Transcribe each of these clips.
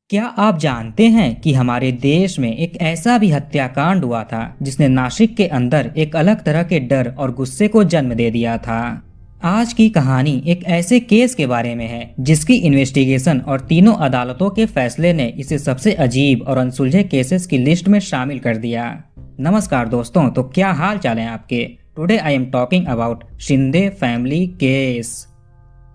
क्या आप जानते हैं कि हमारे देश में एक ऐसा भी हत्याकांड हुआ था जिसने नासिक के अंदर एक अलग तरह के डर और गुस्से को जन्म दे दिया था। आज की कहानी एक ऐसे केस के बारे में है जिसकी इन्वेस्टिगेशन और तीनों अदालतों के फैसले ने इसे सबसे अजीब और अनसुलझे केसेस की लिस्ट में शामिल कर दिया। नमस्कार दोस्तों, तो क्या हाल चाल है आपके। Today I am talking about Shinde family case.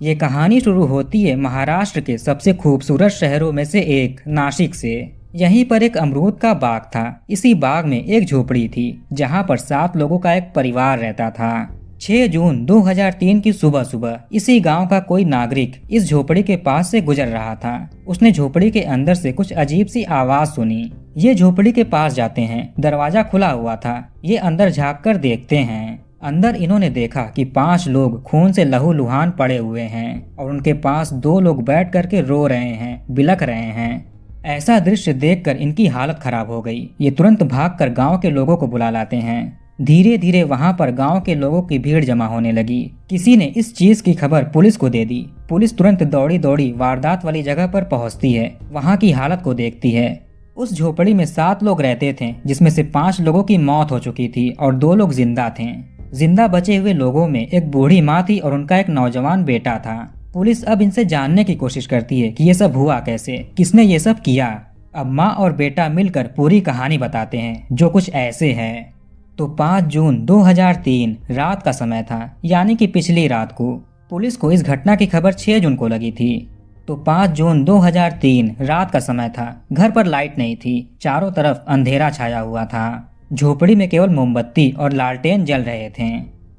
ये कहानी शुरू होती है महाराष्ट्र के सबसे खूबसूरत शहरों में से एक नासिक से। यहीं पर एक अमरूद का बाग था। इसी बाग में एक झोपड़ी थी जहां पर 7 लोगों का एक परिवार रहता था। 6 जून 2003 की सुबह सुबह इसी गांव का कोई नागरिक इस झोपड़ी के पास से गुजर रहा था। उसने झोपड़ी के अंदर से कुछ अजीब सी आवाज सुनी। ये झोपड़ी के पास जाते हैं। दरवाजा खुला हुआ था। ये अंदर झांक कर देखते हैं। अंदर इन्होंने देखा कि 5 लोग खून से लहूलुहान पड़े हुए हैं और उनके पास 2 लोग बैठ करके रो रहे हैं, बिलख रहे हैं। ऐसा दृश्य देखकर इनकी हालत खराब हो गई। ये तुरंत भागकर गांव के लोगों को बुला लाते हैं। धीरे धीरे वहां पर गांव के लोगों की भीड़ जमा होने लगी। किसी ने इस चीज की खबर पुलिस को दे दी। पुलिस तुरंत दौड़ी दौड़ी वारदात वाली जगह पर पहुंचती है। वहां की हालत को देखती है। उस झोपड़ी में 7 लोग रहते थे, जिसमें से 5 लोगों की मौत हो चुकी थी और 2 लोग जिंदा थे। जिंदा बचे हुए लोगों में एक बूढ़ी माँ थी और उनका एक नौजवान बेटा था। पुलिस अब इनसे जानने की कोशिश करती है कि ये सब हुआ कैसे, किसने ये सब किया। अब माँ और बेटा मिलकर पूरी कहानी बताते हैं, जो कुछ ऐसे है। तो 5 जून 2003 रात का समय था, यानी कि पिछली रात को। पुलिस को इस घटना की खबर 6 जून को लगी थी। तो 5 जून 2003 रात का समय था। घर पर लाइट नहीं थी। चारों तरफ अंधेरा छाया हुआ था। झोपड़ी में केवल मोमबत्ती और लालटेन जल रहे थे।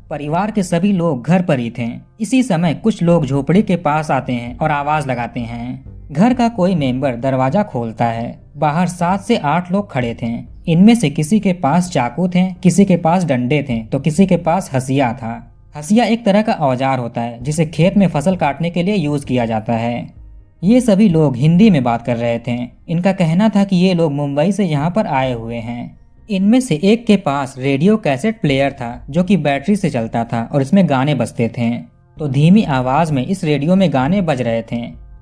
परिवार के सभी लोग घर पर ही थे। इसी समय कुछ लोग झोपड़ी के पास आते हैं और आवाज लगाते हैं। घर का कोई मेंबर दरवाजा खोलता है। बाहर 7 से 8 लोग खड़े थे। इनमें से किसी के पास चाकू थे, किसी के पास डंडे थे, तो किसी के पास हसिया था। हसिया एक तरह का औजार होता है जिसे खेत में फसल काटने के लिए यूज किया जाता है। ये सभी लोग हिंदी में बात कर रहे थे। इनका कहना था कि ये लोग मुंबई से यहाँ पर आए हुए हैं। इनमें से एक के पास रेडियो कैसेट प्लेयर था जो कि बैटरी से चलता था और इसमें गाने बजते थे। तो धीमी आवाज में इस रेडियो में गाने बज रहे थे।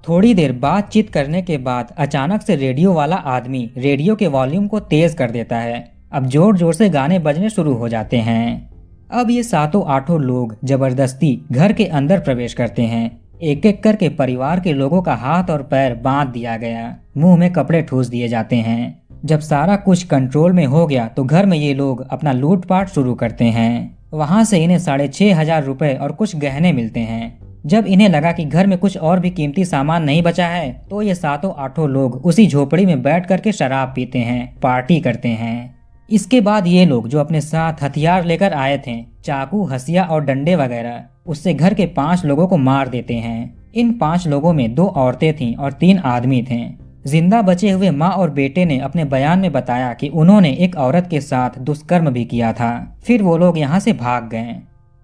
थोड़ी देर बातचीत करने के बाद अचानक से रेडियो वाला आदमी रेडियो के वॉल्यूम को तेज कर देता है। अब जोर जोर से गाने बजने शुरू हो जाते हैं। अब ये 7-8 लोग जबरदस्ती घर के अंदर प्रवेश करते हैं। एक एक करके परिवार के लोगों का हाथ और पैर बांध दिया गया। मुंह में कपड़े ठूस दिए जाते हैं। जब सारा कुछ कंट्रोल में हो गया तो घर में ये लोग अपना लूटपाट शुरू करते हैं। वहां से इन्हें 6,500 रुपए और कुछ गहने मिलते हैं। जब इन्हें लगा कि घर में कुछ और भी कीमती सामान नहीं बचा है तो ये 7-8 लोग उसी झोपड़ी में बैठ करके शराब पीते हैं, पार्टी करते हैं। इसके बाद ये लोग जो अपने साथ हथियार लेकर आए थे, चाकू, हसिया और डंडे वगैरह, उससे घर के 5 लोगों को मार देते हैं। इन 5 लोगों में 2 औरतें थीं और 3 आदमी थे। जिंदा बचे हुए माँ और बेटे ने अपने बयान में बताया कि उन्होंने एक औरत के साथ दुष्कर्म भी किया था। फिर वो लोग यहाँ से भाग गए।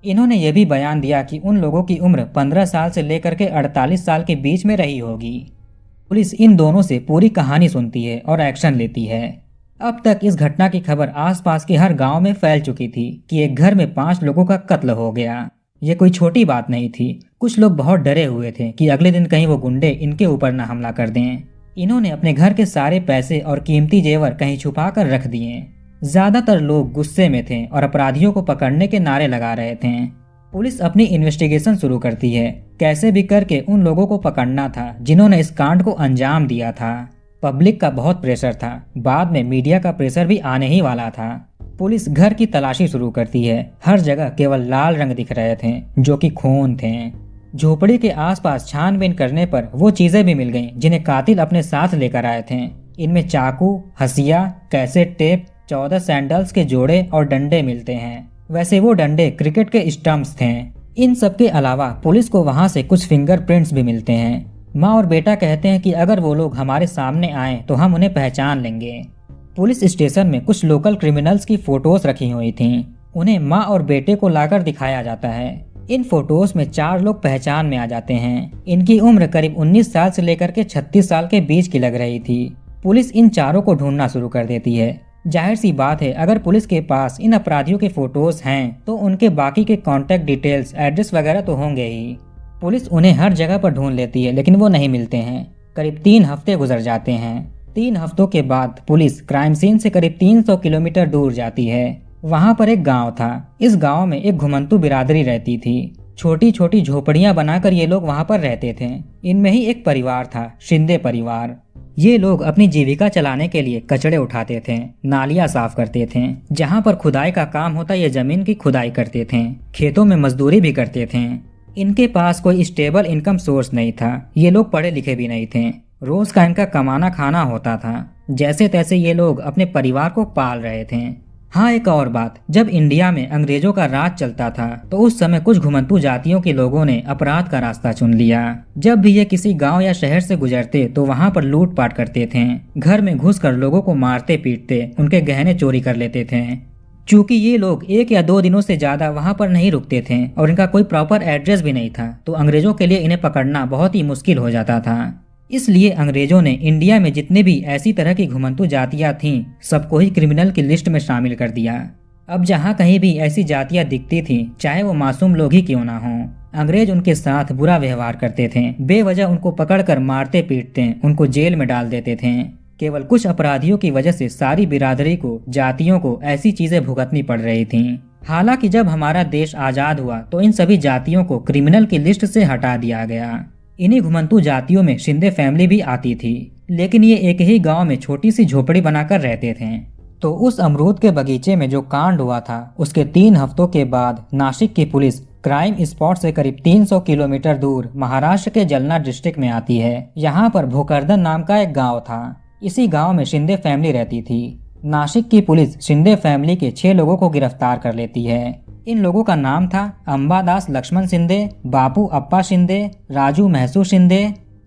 इन्होंने ये भी बयान दिया कि उन लोगों की उम्र 15 साल से लेकर के 48 साल के बीच में रही होगी। पुलिस इन दोनों से पूरी कहानी सुनती है और एक्शन लेती है। अब तक इस घटना की खबर आसपास के हर गांव में फैल चुकी थी कि एक घर में 5 लोगों का कत्ल हो गया। ये कोई छोटी बात नहीं थी। कुछ लोग बहुत डरे हुए थे कि अगले दिन कहीं वो गुंडे इनके ऊपर न हमला कर दें। इन्होंने अपने घर के सारे पैसे और कीमती जेवर कहीं छुपा कर रख दिए। ज्यादातर लोग गुस्से में थे और अपराधियों को पकड़ने के नारे लगा रहे थे। पुलिस अपनी इन्वेस्टिगेशन शुरू करती है। कैसे भी करके उन लोगों को पकड़ना था जिन्होंने इस कांड को अंजाम दिया था। पब्लिक का बहुत प्रेशर था। बाद में मीडिया का प्रेशर भी आने ही वाला था। पुलिस घर की तलाशी शुरू करती है। हर जगह केवल लाल रंग दिख रहे थे जो कि खून थे। झोपड़ी के आसपास छानबीन करने पर वो चीजें भी मिल गईं जिन्हें कातिल अपने साथ लेकर आए थे। इनमें चाकू, हसिया, कैसेट टेप, 14 सैंडल्स के जोड़े और डंडे मिलते हैं। वैसे वो डंडे क्रिकेट के स्टंप्स थे। इन सब के अलावा पुलिस को वहां से कुछ फिंगरप्रिंट्स भी मिलते हैं। माँ और बेटा कहते हैं कि अगर वो लोग हमारे सामने आए तो हम उन्हें पहचान लेंगे। पुलिस स्टेशन में कुछ लोकल क्रिमिनल्स की फोटोज रखी हुई थी। उन्हें माँ और बेटे को लाकर दिखाया जाता है। इन फोटोज में 4 लोग पहचान में आ जाते हैं। इनकी उम्र करीब 19 साल से लेकर के 36 साल के बीच की लग रही थी। पुलिस इन चारों को ढूंढना शुरू कर देती है। जाहिर सी बात है, अगर पुलिस के पास इन अपराधियों के फोटोज हैं तो उनके बाकी के कॉन्टैक्ट डिटेल्स, एड्रेस वगैरह तो होंगे ही। पुलिस उन्हें हर जगह पर ढूंढ लेती है लेकिन वो नहीं मिलते हैं। करीब 3 हफ्ते गुजर जाते हैं। 3 हफ्तों के बाद पुलिस क्राइम सीन से करीब 300 किलोमीटर दूर जाती है। वहां पर एक गांव था। इस गांव में एक घुमंतू बिरादरी रहती थी। छोटी छोटी झोपड़ियां बनाकर ये लोग वहां पर रहते थे। इनमें ही एक परिवार था, शिंदे परिवार। ये लोग अपनी जीविका चलाने के लिए कचड़े उठाते थे, नालियां साफ करते थे। जहां पर खुदाई का काम होता ये जमीन की खुदाई करते थे, खेतों में मजदूरी भी करते थे। इनके पास कोई स्टेबल इनकम सोर्स नहीं था। ये लोग पढ़े लिखे भी नहीं थे। रोज का इनका कमाना खाना होता था। जैसे तैसे ये लोग अपने परिवार को पाल रहे थे। हाँ, एक और बात, जब इंडिया में अंग्रेजों का राज चलता था तो उस समय कुछ घुमंतू जातियों के लोगों ने अपराध का रास्ता चुन लिया। जब भी ये किसी गांव या शहर से गुजरते तो वहां पर लूटपाट करते थे। घर में घुसकर लोगों को मारते पीटते, उनके गहने चोरी कर लेते थे। चूंकि ये लोग 1 या 2 दिनों से ज्यादा वहां पर नहीं रुकते थे और इनका कोई प्रॉपर एड्रेस भी नहीं था, तो अंग्रेजों के लिए इन्हें पकड़ना बहुत ही मुश्किल हो जाता था। इसलिए अंग्रेजों ने इंडिया में जितने भी ऐसी तरह की घुमंतू जातियां थीं, सबको ही क्रिमिनल की लिस्ट में शामिल कर दिया। अब जहां कहीं भी ऐसी जातियां दिखती थीं, चाहे वो मासूम लोग ही क्यों ना हों, अंग्रेज उनके साथ बुरा व्यवहार करते थे। बेवजह उनको पकड़कर मारते पीटते, उनको जेल में डाल देते थे। केवल कुछ अपराधियों की वजह से सारी बिरादरी को, जातियों को ऐसी चीजें भुगतनी पड़ रही थीं। हालांकि जब हमारा देश आजाद हुआ तो इन सभी जातियों को क्रिमिनल की लिस्ट से हटा दिया गया। इन्हीं घुमंतू जातियों में शिंदे फैमिली भी आती थी, लेकिन ये एक ही गांव में छोटी सी झोपड़ी बनाकर रहते थे। तो उस अमरूद के बगीचे में जो कांड हुआ था, उसके 3 हफ्तों के बाद नासिक की पुलिस क्राइम स्पॉट से करीब 300 किलोमीटर दूर महाराष्ट्र के जलना डिस्ट्रिक्ट में आती है। यहाँ पर भोकरदन नाम का एक गाँव था। इसी गाँव में शिंदे फैमिली रहती थी। नासिक की पुलिस शिंदे फैमिली के 6 लोगों को गिरफ्तार कर लेती है। इन लोगों का नाम था अंबादास लक्ष्मण शिंदे, बापू अप्पा शिंदे, राजू महसू शिंदे,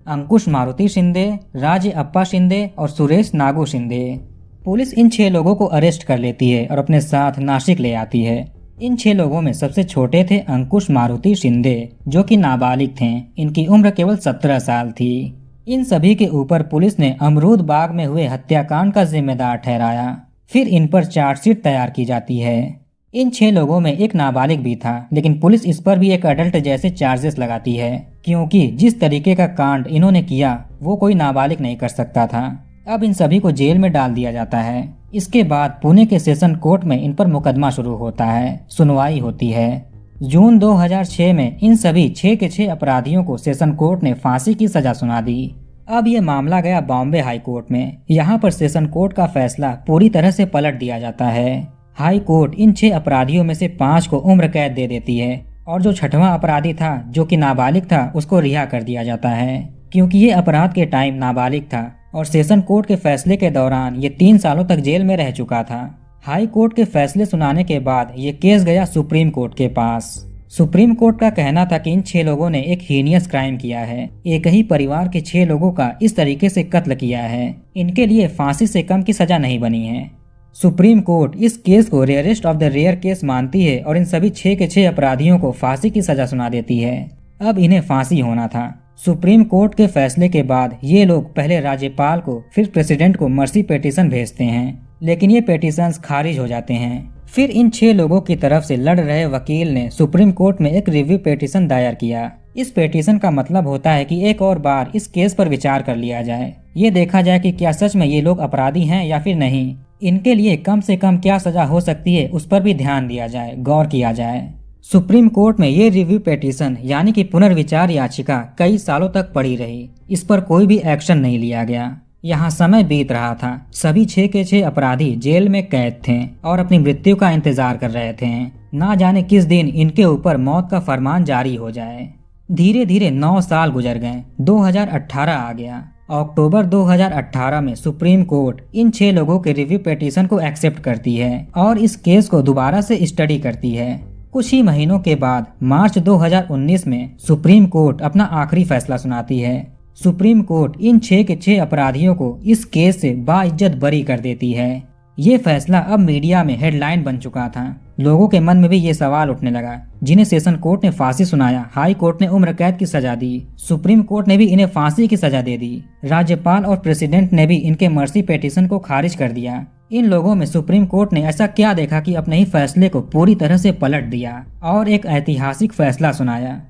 अंकुश मारुति शिंदे, राज अप्पा शिंदे और सुरेश नागू शिंदे। पुलिस इन 6 लोगों को अरेस्ट कर लेती है और अपने साथ नासिक ले आती है। इन 6 लोगों में सबसे छोटे थे अंकुश मारुति शिंदे, जो कि नाबालिग थे। इनकी उम्र केवल 17 साल थी। इन सभी के ऊपर पुलिस ने अमरूद बाग में हुए हत्याकांड का जिम्मेदार ठहराया। फिर इन पर चार्जशीट तैयार की जाती है। इन 6 लोगों में एक नाबालिग भी था, लेकिन पुलिस इस पर भी एक अडल्ट जैसे चार्जेस लगाती है, क्योंकि जिस तरीके का कांड इन्होंने किया वो कोई नाबालिग नहीं कर सकता था। अब इन सभी को जेल में डाल दिया जाता है। इसके बाद पुणे के सेशन कोर्ट में इन पर मुकदमा शुरू होता है, सुनवाई होती है। जून 2006 में इन सभी 6 के 6 अपराधियों को सेशन कोर्ट ने फांसी की सजा सुना दी। अब ये मामला गया बॉम्बे हाई कोर्ट में। यहाँ पर सेशन कोर्ट का फैसला पूरी तरह से पलट दिया जाता है। हाई कोर्ट इन 6 अपराधियों में से 5 को उम्र कैद दे देती है और जो 6वां अपराधी था, जो कि नाबालिग था, उसको रिहा कर दिया जाता है, क्योंकि ये अपराध के टाइम नाबालिग था और सेशन कोर्ट के फैसले के दौरान ये 3 सालों तक जेल में रह चुका था। हाई कोर्ट के फैसले सुनाने के बाद ये केस गया सुप्रीम कोर्ट के पास। सुप्रीम कोर्ट का कहना था कि इन 6 लोगों ने एक हीनियस क्राइम किया है। एक ही परिवार के 6 लोगों का इस तरीके से कत्ल किया है। इनके लिए फांसी से कम की सजा नहीं बनी है। सुप्रीम कोर्ट इस केस को rarest of the rare case मानती है और इन सभी 6 के 6 अपराधियों को फांसी की सजा सुना देती है। अब इन्हें फांसी होना था। सुप्रीम कोर्ट के फैसले के बाद ये लोग पहले राज्यपाल को, फिर प्रेसिडेंट को मर्सी पेटिशन भेजते हैं, लेकिन ये पेटिशंस खारिज हो जाते हैं। फिर इन 6 लोगों की तरफ से लड़ रहे वकील ने सुप्रीम कोर्ट में एक रिव्यू पेटिशन दायर किया। इस पेटिशन का मतलब होता है कि एक और बार इस केस पर विचार कर लिया जाए, ये देखा जाए कि क्या सच में ये लोग अपराधी हैं या फिर नहीं। इनके लिए कम से कम क्या सजा हो सकती है उस पर भी ध्यान दिया जाए, गौर किया जाए। सुप्रीम कोर्ट में ये रिव्यू पेटिशन यानी कि पुनर्विचार याचिका कई सालों तक पड़ी रही। इस पर कोई भी एक्शन नहीं लिया गया। यहाँ समय बीत रहा था। सभी 6 के 6 अपराधी जेल में कैद थे और अपनी मृत्यु का इंतजार कर रहे थे। ना जाने किस दिन इनके ऊपर मौत का फरमान जारी हो जाए। धीरे धीरे 9 साल गुजर गए। 2018 आ गया। अक्टूबर 2018 में सुप्रीम कोर्ट इन 6 लोगों के रिव्यू पेटिशन को एक्सेप्ट करती है और इस केस को दोबारा से स्टडी करती है। कुछ ही महीनों के बाद मार्च 2019 में सुप्रीम कोर्ट अपना आखिरी फैसला सुनाती है। सुप्रीम कोर्ट इन 6 के 6 अपराधियों को इस केस से बाइज्जत बरी कर देती है। ये फैसला अब मीडिया में हेडलाइन बन चुका था। लोगों के मन में भी ये सवाल उठने लगा। जिन्हें सेशन कोर्ट ने फांसी सुनाया, हाई कोर्ट ने उम्र कैद की सजा दी, सुप्रीम कोर्ट ने भी इन्हें फांसी की सजा दे दी, राज्यपाल और प्रेसिडेंट ने भी इनके मर्सी पेटिशन को खारिज कर दिया। इन लोगों में सुप्रीम कोर्ट ने ऐसा क्या देखा कि अपने ही फैसले को पूरी तरह से पलट दिया और एक ऐतिहासिक फैसला सुनाया।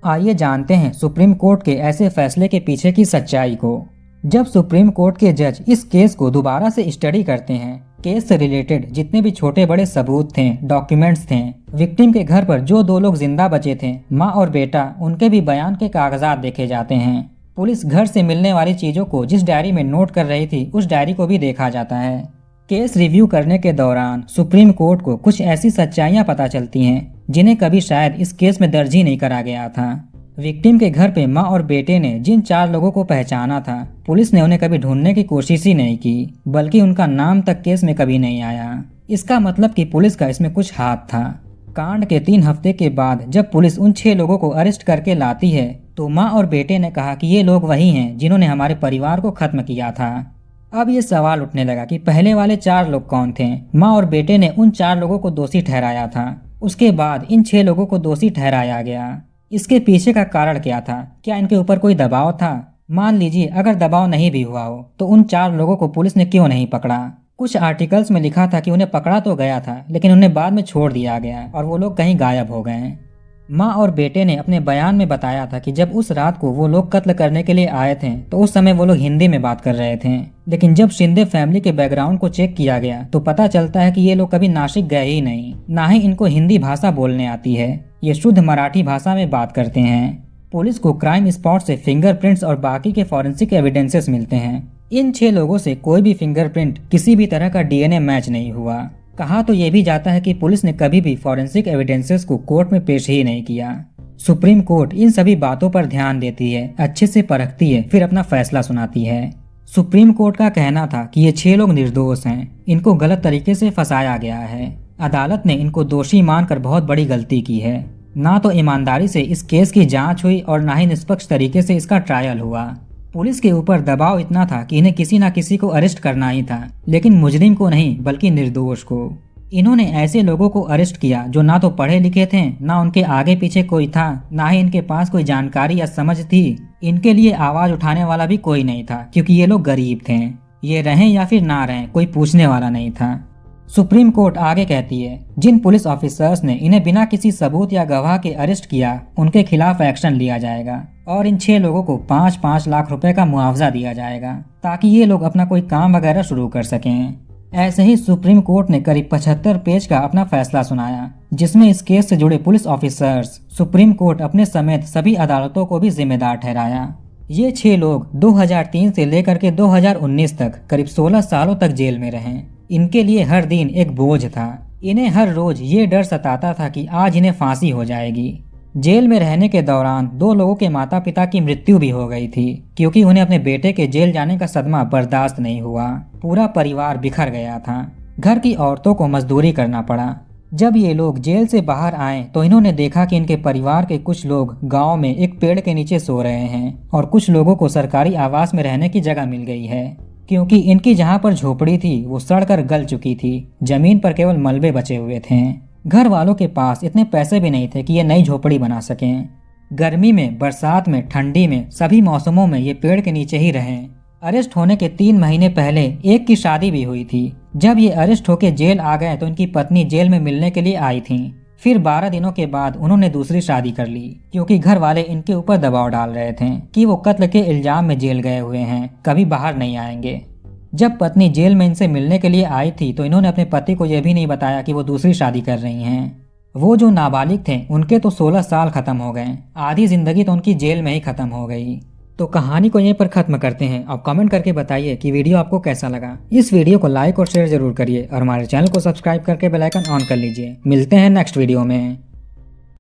आइए जानते हैं सुप्रीम कोर्ट के ऐसे फैसले के पीछे की सच्चाई को। जब सुप्रीम कोर्ट के जज इस केस को दोबारा से स्टडी करते हैं, केस से रिलेटेड जितने भी छोटे बड़े सबूत थे, डॉक्यूमेंट्स थे, विक्टिम के घर पर जो 2 लोग जिंदा बचे थे, माँ और बेटा, उनके भी बयान के कागजात देखे जाते हैं। पुलिस घर से मिलने वाली चीजों को जिस डायरी में नोट कर रही थी, उस डायरी को भी देखा जाता है। केस रिव्यू करने के दौरान सुप्रीम कोर्ट को कुछ ऐसी सच्चाइयां पता चलती हैं जिन्हें कभी शायद इस केस में दर्ज ही नहीं करा गया था। विक्टिम के घर पे माँ और बेटे ने जिन 4 लोगों को पहचाना था, पुलिस ने उन्हें कभी ढूंढने की कोशिश ही नहीं की, बल्कि उनका नाम तक केस में कभी नहीं आया। इसका मतलब कि पुलिस का इसमें कुछ हाथ था। कांड के 3 हफ्ते के बाद जब पुलिस उन 6 लोगों को अरेस्ट करके लाती है, तो माँ और बेटे ने कहा कि ये लोग वही हैं जिन्होंने हमारे परिवार को खत्म किया था। अब ये सवाल उठने लगा कि पहले वाले 4 लोग कौन थे। माँ और बेटे ने उन 4 लोगों को दोषी ठहराया था, उसके बाद इन 6 लोगों को दोषी ठहराया गया। इसके पीछे का कारण क्या था? क्या इनके ऊपर कोई दबाव था? मान लीजिए अगर दबाव नहीं भी हुआ हो, तो उन 4 लोगों को पुलिस ने क्यों नहीं पकड़ा? कुछ आर्टिकल्स में लिखा था कि उन्हें पकड़ा तो गया था, लेकिन उन्हें बाद में छोड़ दिया गया और वो लोग कहीं गायब हो गए। माँ और बेटे ने अपने बयान में बताया था कि जब उस रात को वो लोग कत्ल करने के लिए आए थे, तो उस समय वो लोग हिंदी में बात कर रहे थे, लेकिन जब शिंदे फैमिली के बैकग्राउंड को चेक किया गया तो पता चलता है कि ये लोग कभी नासिक गए ही नहीं, ना ही इनको हिंदी भाषा बोलने आती है। ये शुद्ध मराठी भाषा में बात करते हैं। पुलिस को क्राइम स्पॉट से फिंगरप्रिंट्स और बाकी के फॉरेंसिक एविडेंसेस मिलते हैं। इन 6 लोगों से कोई भी फिंगरप्रिंट, किसी भी तरह का डीएनए मैच नहीं हुआ। कहा तो ये भी जाता है कि पुलिस ने कभी भी फॉरेंसिक एविडेंसेस को कोर्ट में पेश ही नहीं किया। सुप्रीम कोर्ट इन सभी बातों पर ध्यान देती है, अच्छे से परखती है, फिर अपना फैसला सुनाती है। सुप्रीम कोर्ट का कहना था कि ये 6 लोग निर्दोष हैं, इनको गलत तरीके से फंसाया गया है। अदालत ने इनको दोषी मानकर बहुत बड़ी गलती की है। ना तो ईमानदारी से इस केस की जांच हुई और ना ही निष्पक्ष तरीके से इसका ट्रायल हुआ। पुलिस के ऊपर दबाव इतना था कि इन्हें किसी ना किसी को अरेस्ट करना ही था, लेकिन मुजरिम को नहीं बल्कि निर्दोष को। इन्होंने ऐसे लोगों को अरेस्ट किया जो ना तो पढ़े लिखे थे, ना उनके आगे पीछे कोई था, ना ही इनके पास कोई जानकारी या समझ थी। इनके लिए आवाज उठाने वाला भी कोई नहीं था, क्योंकि ये लोग गरीब थे। ये रहें या फिर ना रहें, कोई पूछने वाला नहीं था। सुप्रीम कोर्ट आगे कहती है, जिन पुलिस ऑफिसर्स ने इन्हें बिना किसी सबूत या गवाह के अरेस्ट किया, उनके खिलाफ एक्शन लिया जाएगा और इन 6 लोगों को 5-5 लाख रुपए का मुआवजा दिया जाएगा, ताकि ये लोग अपना कोई काम वगैरह शुरू कर सकें। ऐसे ही सुप्रीम कोर्ट ने करीब 75 पेज का अपना फैसला सुनाया, जिसमें इस केस से जुड़े पुलिस ऑफिसर्स, सुप्रीम कोर्ट अपने समेत सभी अदालतों को भी जिम्मेदार ठहराया। ये 6 लोग 2003 से लेकर के 2019 तक करीब 16 सालों तक जेल में रहे। इनके लिए हर दिन एक बोझ था। इन्हें हर रोज ये डर सताता था कि आज इन्हें फांसी हो जाएगी। जेल में रहने के दौरान 2 लोगों के माता पिता की मृत्यु भी हो गई थी, क्योंकि उन्हें अपने बेटे के जेल जाने का सदमा बर्दाश्त नहीं हुआ। पूरा परिवार बिखर गया था। घर की औरतों को मजदूरी करना पड़ा। जब ये लोग जेल से बाहर आए तो इन्होंने देखा कि इनके परिवार के कुछ लोग गांव में एक पेड़ के नीचे सो रहे हैं और कुछ लोगों को सरकारी आवास में रहने की जगह मिल गई है, क्योंकि इनकी जहां पर झोपड़ी थी वो सड़कर गल चुकी थी। जमीन पर केवल मलबे बचे हुए थे। घर वालों के पास इतने पैसे भी नहीं थे कि ये नई झोपड़ी बना सकें। गर्मी में, बरसात में, ठंडी में, सभी मौसमों में ये पेड़ के नीचे ही रहे। अरेस्ट होने के 3 महीने पहले एक की शादी भी हुई थी। जब ये अरेस्ट होके जेल आ गए तो इनकी पत्नी जेल में मिलने के लिए आई थी। फिर 12 दिनों के बाद उन्होंने दूसरी शादी कर ली, क्योंकि घर वाले इनके ऊपर दबाव डाल रहे थे कि वो कत्ल के इल्जाम में जेल गए हुए हैं, कभी बाहर नहीं आएंगे। जब पत्नी जेल में इनसे मिलने के लिए आई थी तो इन्होंने अपने पति को यह भी नहीं बताया कि वो दूसरी शादी कर रही हैं। वो जो नाबालिग थे उनके तो 16 साल खत्म हो गए। आधी जिंदगी तो उनकी जेल में ही खत्म हो गई। तो कहानी को यहीं पर खत्म करते हैं। अब कमेंट करके बताइए कि वीडियो आपको कैसा लगा। इस वीडियो को लाइक और शेयर जरूर करिए और हमारे चैनल को सब्सक्राइब करके बेल आइकन ऑन कर लीजिए। मिलते हैं नेक्स्ट वीडियो में।